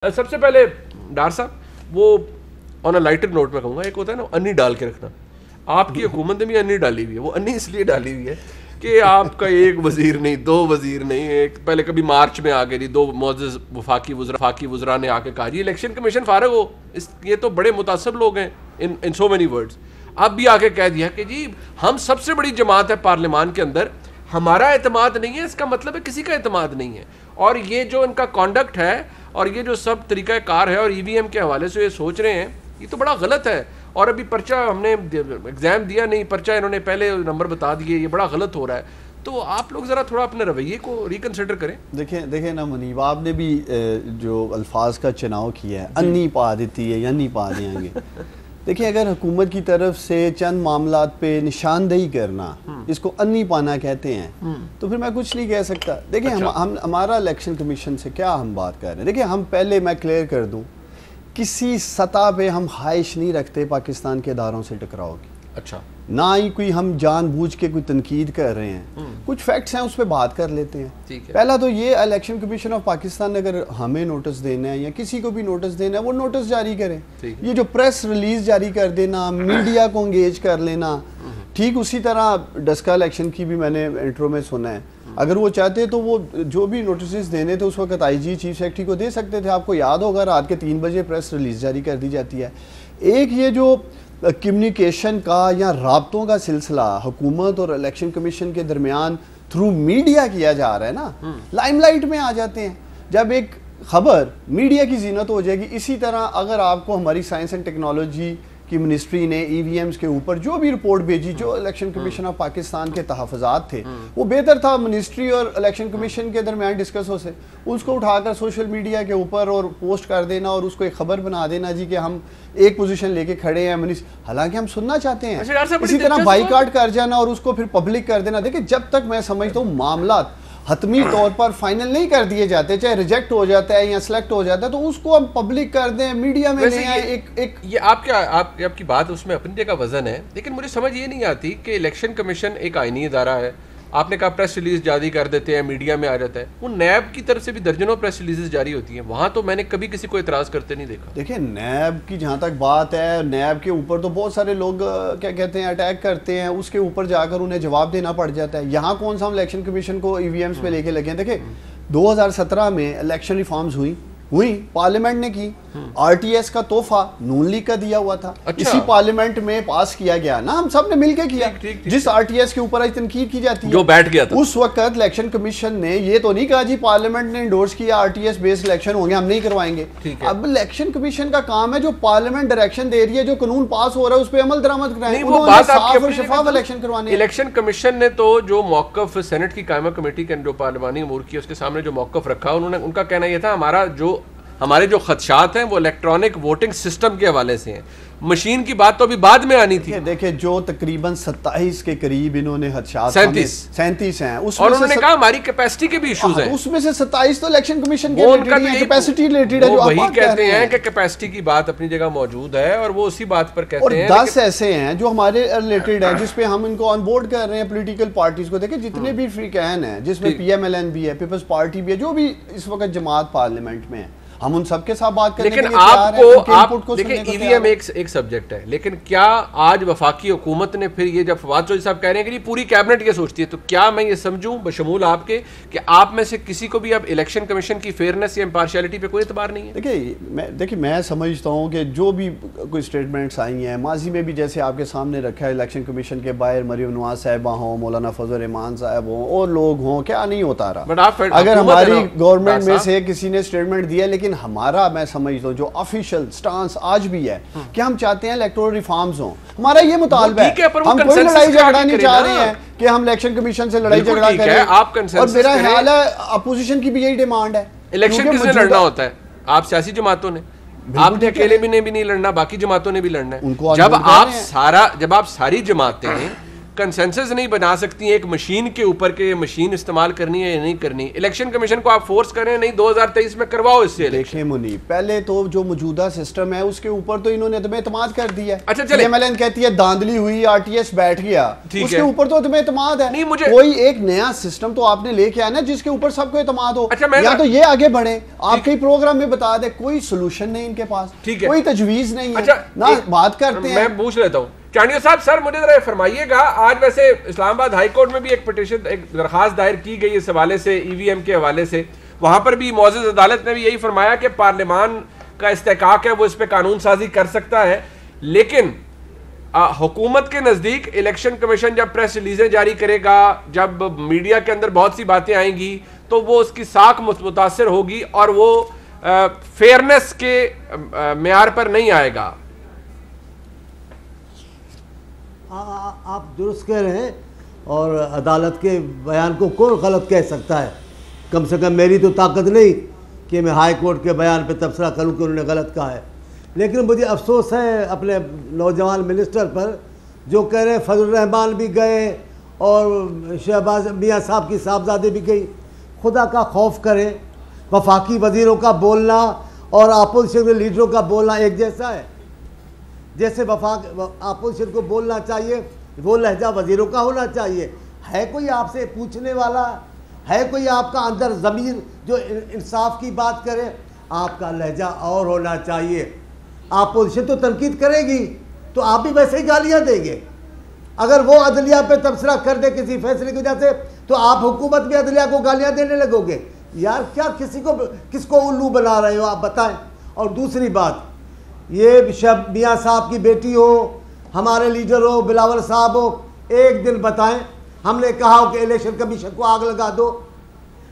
सबसे पहले डार साहब वो ऑन अ लाइटर नोट में कहूँगा, एक होता है ना अन्नी डाल के रखना। आपकी हुकूमत ने भी अन्नी डाली हुई है। वो अन्नी इसलिए डाली हुई है कि आपका एक वजीर नहीं, दो वजीर नहीं, एक पहले कभी मार्च में आ गई, दो मोअज़्ज़ज़ वफाकी वज़रा ने आके कहा जी इलेक्शन कमीशन फारग हो, ये तो बड़े मुतासब लोग हैं इन सो मेनी वर्ड्स। अब भी आके कह दिया कि जी हम सबसे बड़ी जमात है पार्लियामान के अंदर, हमारा एतमाद नहीं है, इसका मतलब है किसी का एतमाद नहीं है। और ये जो इनका कॉन्डक्ट है और ये जो सब तरीका कार है और ईवीएम के हवाले से ये सोच रहे हैं, ये तो बड़ा गलत है। और अभी पर्चा हमने एग्जाम दिया नहीं, पर्चा इन्होंने पहले नंबर बता दिए, ये बड़ा गलत हो रहा है। तो आप लोग ज़रा थोड़ा अपने रवैये को रिकन्सिडर करें। देखें ना मुनीब, आपने भी जो अल्फाज का चुनाव किया है, अन्नी पा देती है या नहीं पा देंगे। देखिए, अगर हुकूमत की तरफ से चंद मामलात पे निशानदेही करना, इसको अन्नी पाना कहते हैं, तो फिर मैं कुछ नहीं कह सकता। देखिए, हम हमारा इलेक्शन कमीशन से क्या हम बात कर रहे हैं। देखिए, हम पहले मैं क्लियर कर दूं, किसी सतह पे हम ख्वाहिश नहीं रखते पाकिस्तान के इदारों से टकराव की। अच्छा, ना ही कोई हम जानबूझ के कोई तनकीद कर रहे हैं, कुछ फैक्ट्स हैं उस पर बात कर लेते हैं। पहला तो ये, इलेक्शन कमीशन ऑफ पाकिस्तान ने अगर हमें नोटिस देना है या किसी को भी नोटिस देना है, वो नोटिस जारी करें। ये जो प्रेस रिलीज जारी कर देना, मीडिया को एंगेज कर लेना, ठीक उसी तरह डस्का इलेक्शन की भी मैंने इंट्रो में सुना है। अगर वो चाहते तो वो जो भी नोटिस देने थे उस वक्त आईजी चीफ सेक्रेटरी को दे सकते थे। आपको याद होगा रात के 3 बजे प्रेस रिलीज जारी कर दी जाती है। एक ये जो कम्युनिकेशन का या राब्तों का सिलसिला हुकूमत और इलेक्शन कमीशन के दरमियान थ्रू मीडिया किया जा रहा है ना, लाइमलाइट में आ जाते हैं। जब एक खबर मीडिया की जीनत हो जाएगी, इसी तरह अगर आपको हमारी साइंस एंड टेक्नोलॉजी की मिनिस्ट्री ने ईवीएम्स के ऊपर जो भी रिपोर्ट भेजी, जो इलेक्शन कमीशन ऑफ पाकिस्तान के तहफ़्फ़ुज़ात थे, वो बेहतर था मिनिस्ट्री और इलेक्शन कमीशन के दरमियान डिस्कस हो से, उसको उठाकर सोशल मीडिया के ऊपर और पोस्ट कर देना और उसको एक खबर बना देना जी कि हम एक पोजीशन लेके खड़े हैं। हालांकि हम सुनना चाहते हैं। इसी तरह बाइकाट कर जाना और उसको फिर पब्लिक कर देना। देखिए, जब तक मैं समझता हूँ मामला हतमी तौर पर फाइनल नहीं कर दिए जाते, चाहे रिजेक्ट हो जाता है या सिलेक्ट हो जाता है, तो उसको हम पब्लिक कर दें, मीडिया में ले आए। ये आपकी बात उसमें अपनी जगह वजन है, लेकिन मुझे समझ ये नहीं आती कि इलेक्शन कमीशन एक आईनी इदारा है। आपने कहा प्रेस रिलीज जारी कर देते हैं, मीडिया में आ जाता है। वो नैब की तरफ से भी दर्जनों प्रेस रिलीजेस जारी होती हैं, वहाँ तो मैंने कभी किसी को इतराज करते नहीं देखा। देखिए, नैब की जहाँ तक बात है, नैब के ऊपर तो बहुत सारे लोग क्या कहते हैं अटैक करते हैं, उसके ऊपर जाकर उन्हें जवाब देना पड़ जाता है। यहाँ कौन सा हम इलेक्शन कमीशन को ईवीएम्स पे लेके लगे हैं। देखिए, 2017 में इलेक्शन रिफॉर्म्स हुई, पार्लियामेंट ने की। आरटीएस का तोहफा नून लीग का दिया हुआ था। अच्छा। इसी पार्लियामेंट में पास किया गया ना, हम सब ने मिलकर किया। जिस आरटीएस के ऊपर आज तनकीद की जाती है, जो बैठ गया था उस वक्त इलेक्शन कमीशन ने ये तो नहीं कहा जी पार्लियामेंट ने इंडोर्स किया आरटीएस बेस्ड इलेक्शन होंगे, हम नहीं करवाएंगे। अब इलेक्शन कमीशन का काम है, जो पार्लियामेंट डायरेक्शन दे रही है, जो कानून पास हो रहा है, उस पर अमल दरामद कराएं। शफाफ इलेक्शन करवाने। इलेक्शन कमीशन ने तो जो मौकफ सेनेट की कायमा कमेटी के जो पार्लियामानी अमूर की, उसके सामने जो मौकफ रखा, उन्होंने उनका कहना यह था हमारे जो खदशात हैं वो इलेक्ट्रॉनिक वोटिंग सिस्टम के हवाले से हैं। मशीन की बात तो अभी बाद में आनी थी। देखिए, जो तकरीबन 27 के करीब इन्होंने खदशात, 37 हैं, और उन्होंने कहा हमारी कैपेसिटी के भी इश्यूज हैं। उसमें से 27 तो इलेक्शन कमीशन के कैपेसिटी रिलेटेड है। वही कहते हैं कि कैपेसिटी की बात अपनी जगह मौजूद है और वो उसी बात पर कहते हैं। 10 ऐसे हैं जो हमारे रिलेटेड है, जिसपे हम इनको ऑन बोर्ड कर रहे हैं पोलिटिकल पार्टीज को। देखिए, जितने भी फ्री कैन है, जिसमें PMLN भी है, पीपल्स पार्टी भी है, जो भी इस वक्त जमात पार्लियामेंट में है, हम उन सबके साथ बात करने लेकिन आपको देखिए, ईवीएम एक सब्जेक्ट है, लेकिन क्या आज वफाकी हुकूमत ने फिर ये, जब फवाद चौधरी साहब कह रहे हैं कि पूरी कैबिनेट ये सोचती है, तो क्या मैं ये समझूं बशमूल आपके कि आप में से किसी को भी अब इलेक्शन कमीशन की फेयरनेस या इम्पार्शियलिटी पे कोई एतबार नहीं है? देखिए, मैं समझता हूँ कि जो भी कोई स्टेटमेंट्स आई हैं माजी में भी, जैसे आपके सामने रखा है, इलेक्शन कमीशन के बाहर मरियम नवाज साहिबा हों, मौलाना फजल रहमान साहब हों और लोग हों, क्या नहीं होता रहा। अगर हमारी गवर्नमेंट में से किसी ने स्टेटमेंट दिया, लेकिन हमारा, मैं समझता हूँ, जो ऑफिशियल स्टांस आज भी है कि हम चाहते हैं इलेक्टोरल रिफॉर्म्स हो। हमारा ये मुतालबा है। हम कोई लड़ाई झगड़ा नहीं चाह रहे हैं कि हम इलेक्शन कमीशन से लड़ाई झगड़ा करें, और मेरा ख्याल है अपोजिशन की भी यही डिमांड है। इलेक्शन किसने लड़ना होता है? आप सियासी जमातों ने, आपने अकेले भी नहीं लड़ना, बाकी जमातों ने भी लड़ना है। जब आप सारी जमातें कंसेंसस नहीं बना सकती हैं एक मशीन के ऊपर के ये मशीन इस्तेमाल करनी है या नहीं करनी। इलेक्शन कमीशन को आप फोर्स करें नहीं 2023 में करवाओ इससे। देखिए मुनीब, पहले तो जो मौजूदा सिस्टम है उसके ऊपर तो इन्होंने तुम्हें एतमाद कर दिया है। अच्छा चले, MLN कहती है धांधली हुई, RTS बैठ गया, उसके ऊपर तो तुम्हें एतमाद है। नहीं, मुझे कोई एक नया सिस्टम तो आपने लेके आया ना जिसके ऊपर सबको एतमाद हो। अच्छा, या तो ये आगे बढ़े, आपके प्रोग्राम में बता दे कोई सोल्यूशन नहीं इनके पास, कोई तजवीज नहीं है ना, बात करते हैं। मैं पूछ लेता हूँ चांडिया साहब, सर मुझे जरा फरमाइएगा, आज वैसे इस्लामाबाद हाई कोर्ट में भी एक पिटीशन, एक दरखास्त दायर की गई इस हवाले से, EVM के हवाले से। वहां पर भी मौजूद अदालत ने भी यही फरमाया कि पार्लियामान का इस्तेकाक है, वो इस पर कानून साजी कर सकता है, लेकिन हुकूमत के नज़दीक इलेक्शन कमीशन जब प्रेस रिलीजें जारी करेगा, जब मीडिया के अंदर बहुत सी बातें आएंगी, तो वो उसकी साख मुतासर होगी और वो फेयरनेस के मेयार पर नहीं आएगा। आप दुरुस्त कह रहे हैं, और अदालत के बयान को कौन गलत कह सकता है। कम से कम मेरी तो ताकत नहीं कि मैं हाई कोर्ट के बयान पे तबसरा करूं कि उन्होंने गलत कहा है। लेकिन मुझे अफसोस है अपने नौजवान मिनिस्टर पर, जो कह रहे हैं फजल रहमान भी गए और शहबाज मियाँ साहब की साहबजादे भी गई। खुदा का खौफ करें, वफाकी वज़ीरों का बोलना और अपोजिशन लीडरों का बोलना एक जैसा है। जैसे अपोजिशन को बोलना चाहिए वो लहजा वज़ीरों का होना चाहिए। है कोई आपसे पूछने वाला, है कोई आपका अंदर ज़मीर जो इंसाफ की बात करे? आपका लहजा और होना चाहिए। अपोजिशन तो तनकीद करेगी तो आप भी वैसे ही गालियाँ देंगे। अगर वो अदलिया पे तबसरा कर दे किसी फैसले की वजह से, तो आप हुकूमत भी अदलिया को गालियाँ देने लगोगे। यार क्या किसको उल्लू बना रहे हो आप बताएं। और दूसरी बात, ये मियाँ साहब की बेटी हो, हमारे लीडर हो, बिलावल साहब हो, एक दिन बताएं हमने कहा हो कि इलेक्शन कमीशन को आग लगा दो।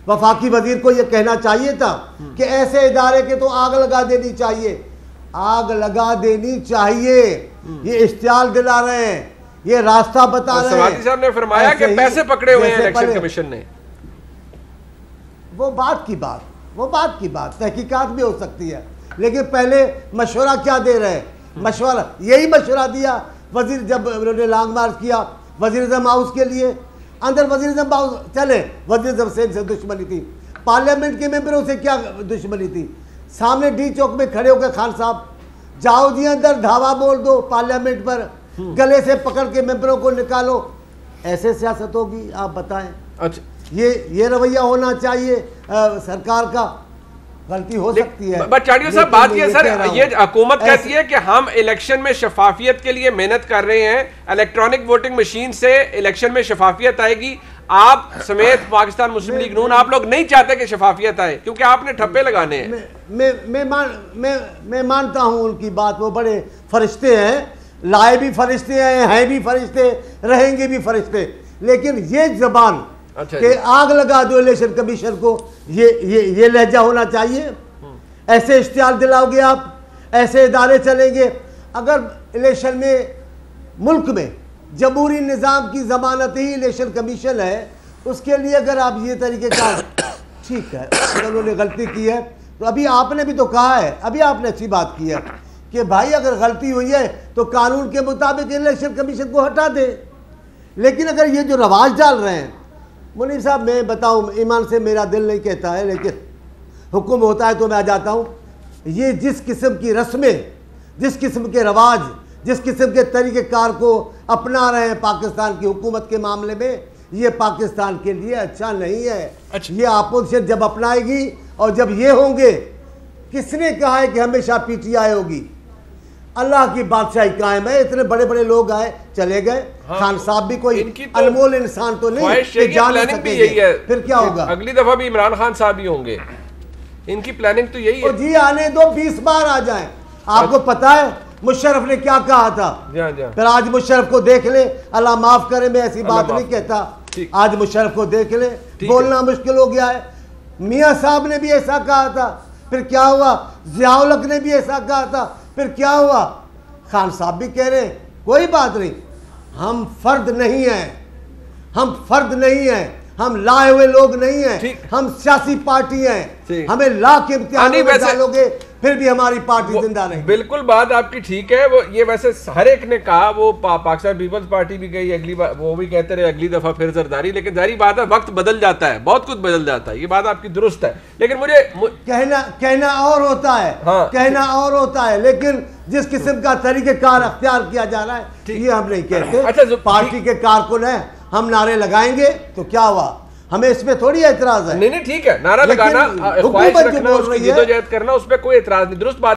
वफाकी वजीर को ये कहना चाहिए था कि ऐसे इदारे के तो आग लगा देनी चाहिए, आग लगा देनी चाहिए। ये इश्तियाल दिला रहे हैं, ये रास्ता बता रहे हैं। साहब ने फरमाया कि पैसे पकड़े हुए हैं इलेक्शन कमीशन ने। वो बात की बात तहकीकात भी हो सकती है, लेकिन पहले मशवरा क्या दे रहे हैं? मशवरा यही मशवरा दिया वजीर, जब उन्होंने लॉन्ग मार्च किया वजीरिज़्म हाउस के लिए, अंदर वजीरिज़्म हाउस चले, वजीरिज़्म से दुश्मनी थी, पार्लियामेंट के मेंबरों से क्या दुश्मनी थी? सामने डी चौक में खड़े होकर खान साहब जाओ जी अंदर, धावा बोल दो पार्लियामेंट पर, गले से पकड़ के मेंबरों को निकालो। ऐसे सियासत होगी? आप बताएं। अच्छा, ये रवैया होना चाहिए सरकार का। गलती हो सकती है। बट चाडिया साहब बात ये सर, ये हुकूमत कहती है कि हम इलेक्शन में शफाफियत के लिए मेहनत कर रहे हैं, इलेक्ट्रॉनिक वोटिंग मशीन से इलेक्शन में शफाफियत आएगी। आप समेत पाकिस्तान मुस्लिम लीग नून, आप लोग नहीं चाहते कि शफाफियत आए क्योंकि आपने ठप्पे लगाने हैं। मैं मानता हूं उनकी बात, वो बड़े फरिश्ते हैं, लाए भी फरिश्ते हैं भी फरिश्ते, रहेंगे भी फरिश्ते। लेकिन ये जबान कि आग लगा दो इलेक्शन कमीशन को, ये लहजा होना चाहिए। ऐसे इश्तियाल दिलाओगे आप, ऐसे इदारे चलेंगे। अगर इलेक्शन में मुल्क में जमहूरी निज़ाम की ज़मानत ही इलेक्शन कमीशन है, उसके लिए अगर आप ये तरीके का ठीक है, अगर उन्होंने गलती की है तो अभी आपने भी तो कहा है, अभी आपने अच्छी बात की है कि भाई अगर गलती हुई है तो कानून के मुताबिक इलेक्शन कमीशन को हटा दे। लेकिन अगर ये जो रवाज डाल रहे हैं, मुनीर साहब मैं बताऊं, ईमान से मेरा दिल नहीं कहता है, लेकिन हुक्म होता है तो मैं आ जाता हूं। ये जिस किस्म की रस्में, जिस किस्म के रवाज, जिस किस्म के तरीक़ेकार को अपना रहे हैं पाकिस्तान की हुकूमत के मामले में, ये पाकिस्तान के लिए अच्छा नहीं है। अच्छा। ये अपोजिशन जब अपनाएगी और जब ये होंगे, किसने कहा है कि हमेशा PTI होगी? अल्लाह की बादशाही कायम है। इतने बड़े बड़े लोग आए चले गए। हाँ। खान साहब भी कोई तो अनमोल इंसान तो नहीं कि जान सकेंगे। फिर क्या होगा? अगली दफा भी इमरान खान साहब ही होंगे। इनकी प्लानिंग तो यही है। जी आने दो, 20 बार आ जाएं। आपको पता है मुशर्रफ ने क्या कहा था? फिर आज मुशर्रफ को देख ले, अल्लाह माफ करे, मैं ऐसी बात नहीं कहता। आज मुशर्रफ को देख ले, बोलना मुश्किल हो गया है। मियाँ साहब ने भी ऐसा कहा था, फिर क्या हुआ? ज़ियाउल हक ने भी ऐसा कहा था, फिर क्या हुआ? खान साहब भी कह रहे हैं कोई बात नहीं, हम फर्द नहीं हैं, हम फर्द नहीं हैं, हम लाए हुए लोग नहीं हैं, हम सियासी पार्टी हैं। हमें ला के इम्तिहान में डालोगे फिर भी हमारी पार्टी जिंदा रहेगी। बिल्कुल बात आपकी ठीक है। वो ये वैसे हर एक ने कहा, वो पाकिस्तान पीपल्स पार्टी भी गई अगली बार, वो भी कहते रहे अगली दफा फिर जरदारी, लेकिन जारी बात है वक्त बदल जाता है, बहुत कुछ बदल जाता है, ये बात आपकी दुरुस्त है। लेकिन मुझे कहना और होता है, हाँ, कहना और होता है, लेकिन जिस किस्म का तरीकेकार अख्तियार किया जा रहा है ये हम नहीं कहते। अच्छा, पार्टी के कारकुन है, हम नारे लगाएंगे तो क्या हुआ, हमें इसमें थोड़ी एतराज है। नहीं ठीक है, नारा लगाना, ख्वाहिश रखना, उसकी जिद्दोजहद करना, उस पर कोई एतराज नहीं, दुरुस्त बात।